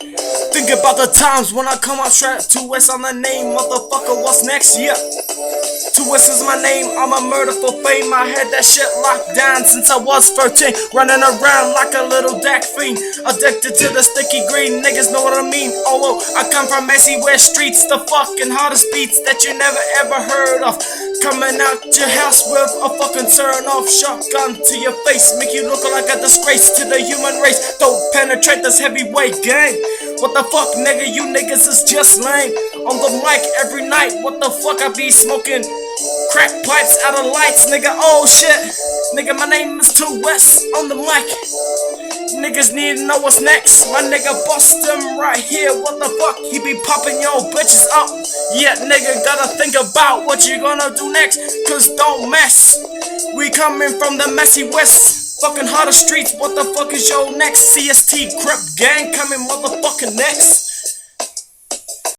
Think about the times when I come out strapped. 2S on the name, motherfucker, what's next? Yeah. 2S is my name, I'm a murder for fame. I had that shit locked down since I was 13. Running around like a little Dak fiend, addicted to the sticky green, niggas know what I mean. Although I come from messy west streets, the fucking hardest beats that you never ever heard of. Coming out your house with a fucking turn-off shotgun to your face, make you look like a disgrace to the human race. Don't penetrate this heavyweight gang. What the fuck, nigga, you niggas is just lame. On the mic every night, what the fuck, I be smoking crack pipes out of lights, nigga, oh shit. Nigga, my name is 2S on the mic. Niggas need to know what's next. My nigga bust him right here, what the fuck, he be popping your bitches up. Yeah, nigga, gotta think about what you gonna do next, cause don't mess. We coming from the messy west, fucking harder streets, what the fuck is your next? CST Crip gang coming motherfucking next.